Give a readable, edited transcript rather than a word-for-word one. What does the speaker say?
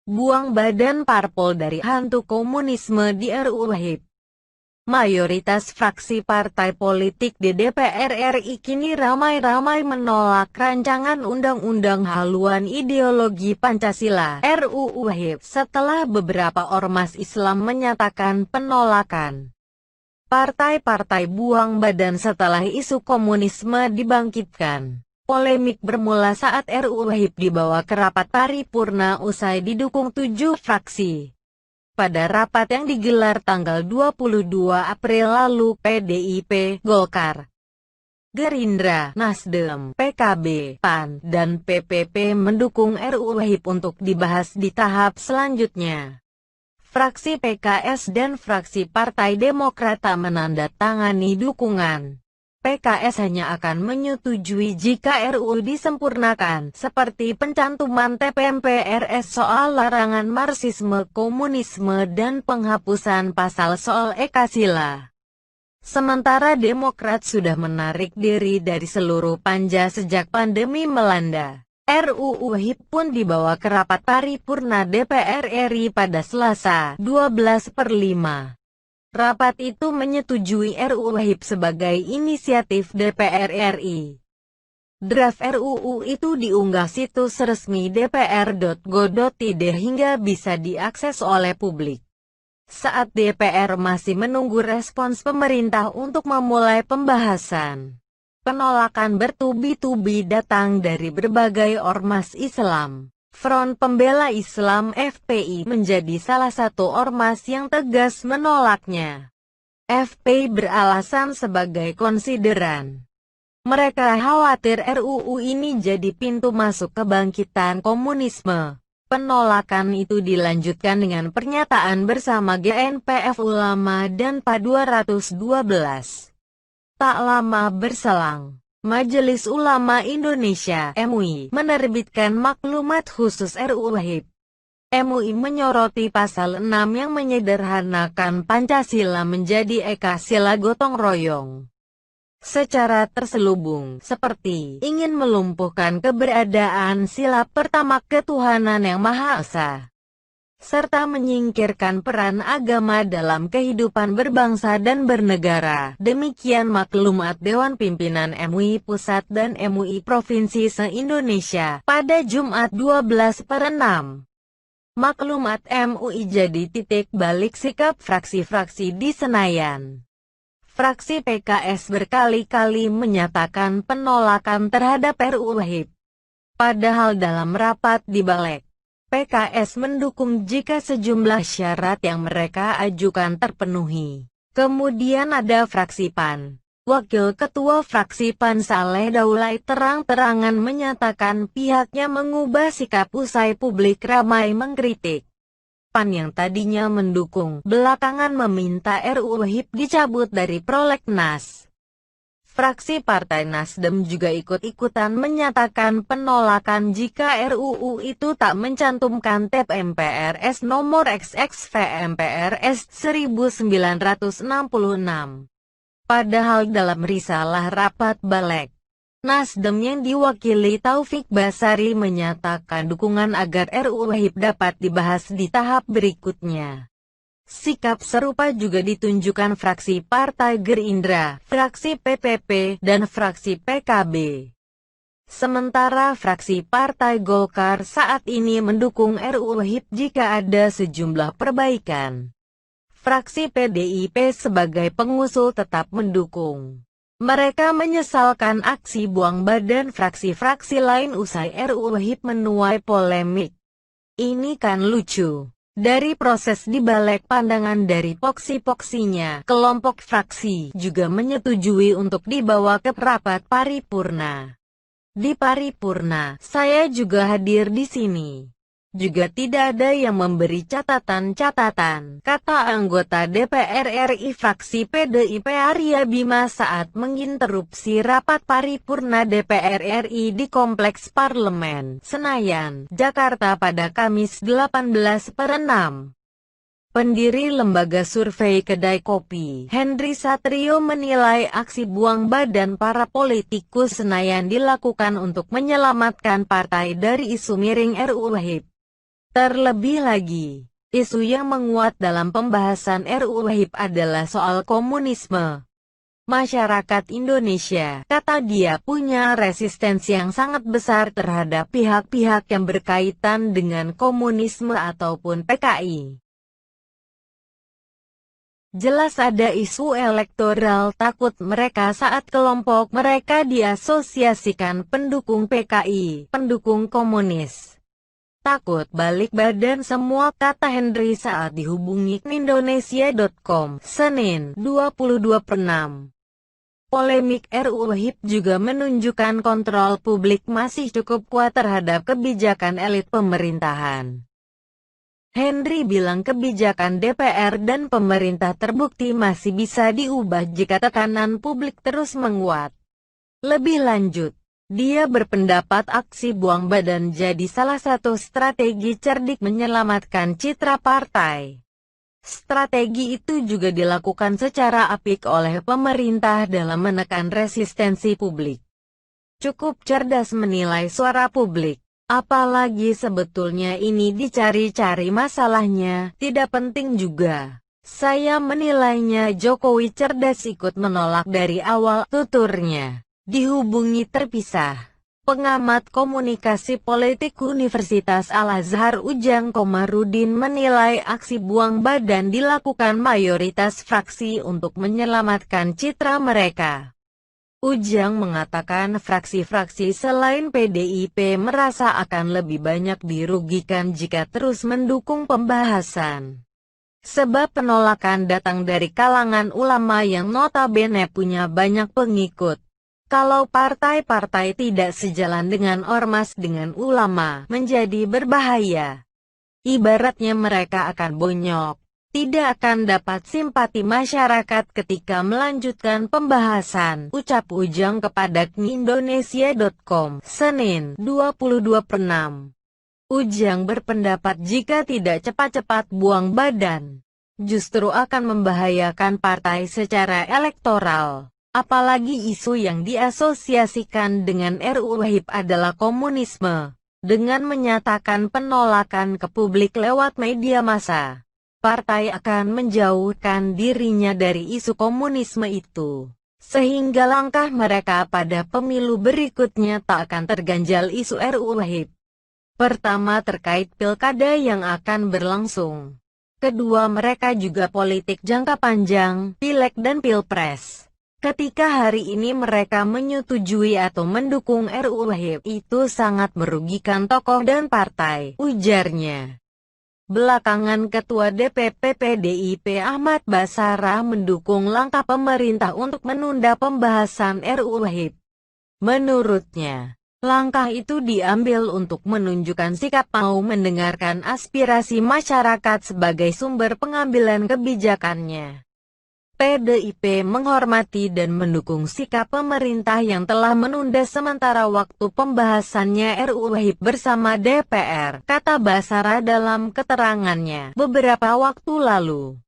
Buang badan parpol dari hantu komunisme di RUU WHIP. Mayoritas fraksi partai politik di DPR RI kini ramai-ramai menolak rancangan undang-undang haluan ideologi Pancasila (RUU WHIP) setelah beberapa ormas Islam menyatakan penolakan. Partai-partai buang badan setelah isu komunisme dibangkitkan. Polemik bermula saat RUU WHIP dibawa ke rapat paripurna usai didukung 7 fraksi. Pada rapat yang digelar tanggal 22 April lalu, PDIP, Golkar, Gerindra, Nasdem, PKB, PAN, dan PPP mendukung RUU WHIP untuk dibahas di tahap selanjutnya. Fraksi PKS dan fraksi Partai Demokrat tak menandatangani dukungan. PKS hanya akan menyetujui jika RUU disempurnakan, seperti pencantuman TPMPRS soal larangan Marxisme, komunisme dan penghapusan pasal soal Ekasila. Sementara Demokrat sudah menarik diri dari seluruh panja sejak pandemi melanda. RUU WHIP pun dibawa ke rapat paripurna DPR RI pada Selasa, 12/5. Rapat itu menyetujui RUU WHIP sebagai inisiatif DPR RI. Draft RUU itu diunggah situs resmi dpr.go.id hingga bisa diakses oleh publik. Saat DPR masih menunggu respons pemerintah untuk memulai pembahasan, penolakan bertubi-tubi datang dari berbagai ormas Islam. Front Pembela Islam (FPI) menjadi salah satu ormas yang tegas menolaknya. FPI beralasan sebagai konsideran. Mereka khawatir RUU ini jadi pintu masuk kebangkitan komunisme. Penolakan itu dilanjutkan dengan pernyataan bersama GNPF Ulama dan PA 212. Tak lama berselang, Majelis Ulama Indonesia (MUI) menerbitkan maklumat khusus RUU WHIP. MUI menyoroti pasal 6 yang menyederhanakan Pancasila menjadi Ekasila gotong royong. Secara terselubung, seperti ingin melumpuhkan keberadaan sila pertama ketuhanan yang Maha Esa, serta menyingkirkan peran agama dalam kehidupan berbangsa dan bernegara. Demikian maklumat Dewan Pimpinan MUI Pusat dan MUI Provinsi se-Indonesia pada Jumat 12/6. Maklumat MUI jadi titik balik sikap fraksi-fraksi di Senayan. Fraksi PKS berkali-kali menyatakan penolakan terhadap RUU WHIP. Padahal dalam rapat di Balik, PKS mendukung jika sejumlah syarat yang mereka ajukan terpenuhi. Kemudian ada fraksi PAN. Wakil Ketua fraksi PAN Saleh Daulay terang-terangan menyatakan pihaknya mengubah sikap usai publik ramai mengkritik. PAN yang tadinya mendukung, belakangan meminta RUU WHIP dicabut dari prolegnas. Fraksi Partai Nasdem juga ikut-ikutan menyatakan penolakan jika RUU itu tak mencantumkan TPMPRS nomor XXVMPRS 1966. Padahal dalam risalah rapat Balik, Nasdem yang diwakili Taufik Basari menyatakan dukungan agar RUU WHIP dapat dibahas di tahap berikutnya. Sikap serupa juga ditunjukkan fraksi Partai Gerindra, fraksi PPP, dan fraksi PKB. Sementara fraksi Partai Golkar saat ini mendukung RUU WHIP jika ada sejumlah perbaikan. Fraksi PDIP sebagai pengusul tetap mendukung. Mereka menyesalkan aksi buang badan fraksi-fraksi lain usai RUU WHIP menuai polemik. Ini kan lucu. Dari proses dibalik pandangan dari poksi-poksinya, kelompok fraksi juga menyetujui untuk dibawa ke rapat paripurna. Di paripurna, saya juga hadir di sini. Juga tidak ada yang memberi catatan-catatan, kata anggota DPR RI fraksi PDIP Arya Bima saat menginterupsi rapat paripurna DPR RI di Kompleks Parlemen, Senayan, Jakarta pada Kamis 18/6. Pendiri lembaga survei Kedai Kopi, Henry Satrio menilai aksi buang badan para politikus Senayan dilakukan untuk menyelamatkan partai dari isu miring RUU WHIP. Terlebih lagi, isu yang menguat dalam pembahasan RUU WAHIP adalah soal komunisme. Masyarakat Indonesia, kata dia, punya resistensi yang sangat besar terhadap pihak-pihak yang berkaitan dengan komunisme ataupun PKI. Jelas ada isu elektoral takut mereka saat kelompok mereka diasosiasikan pendukung PKI, pendukung komunis. Takut balik badan semua, kata Henry saat dihubungi Indonesia.com, Senin, 22/6. Polemik RUU WAHIP juga menunjukkan kontrol publik masih cukup kuat terhadap kebijakan elit pemerintahan. Henry bilang kebijakan DPR dan pemerintah terbukti masih bisa diubah jika tekanan publik terus menguat. Lebih lanjut, dia berpendapat aksi buang badan jadi salah satu strategi cerdik menyelamatkan citra partai. Strategi itu juga dilakukan secara apik oleh pemerintah dalam menekan resistensi publik. Cukup cerdas menilai suara publik. Apalagi sebetulnya ini dicari-cari masalahnya, tidak penting juga. Saya menilainya Jokowi cerdas ikut menolak dari awal, tuturnya. Dihubungi terpisah. Pengamat komunikasi politik Universitas Al-Azhar Ujang Komarudin menilai aksi buang badan dilakukan mayoritas fraksi untuk menyelamatkan citra mereka. Ujang mengatakan fraksi-fraksi selain PDIP merasa akan lebih banyak dirugikan jika terus mendukung pembahasan. Sebab penolakan datang dari kalangan ulama yang notabene punya banyak pengikut. Kalau partai-partai tidak sejalan dengan ormas dengan ulama, menjadi berbahaya. Ibaratnya mereka akan bonyok, tidak akan dapat simpati masyarakat ketika melanjutkan pembahasan, ucap Ujang kepada Indonesia.com, Senin, 22/6. Ujang berpendapat jika tidak cepat-cepat buang badan, justru akan membahayakan partai secara elektoral. Apalagi isu yang diasosiasikan dengan RUU WAHIP adalah komunisme. Dengan menyatakan penolakan ke publik lewat media massa, partai akan menjauhkan dirinya dari isu komunisme itu. Sehingga langkah mereka pada pemilu berikutnya tak akan terganjal isu RUU WAHIP. Pertama terkait pilkada yang akan berlangsung. Kedua mereka juga politik jangka panjang, pileg dan pilpres. Ketika hari ini mereka menyetujui atau mendukung RUU WAHIP, itu sangat merugikan tokoh dan partai, ujarnya. Belakangan Ketua DPP PDIP Ahmad Basarah mendukung langkah pemerintah untuk menunda pembahasan RUU WAHIP. Menurutnya, langkah itu diambil untuk menunjukkan sikap mau mendengarkan aspirasi masyarakat sebagai sumber pengambilan kebijakannya. PDIP menghormati dan mendukung sikap pemerintah yang telah menunda sementara waktu pembahasannya RUU WAHIP bersama DPR, kata Basarah dalam keterangannya beberapa waktu lalu.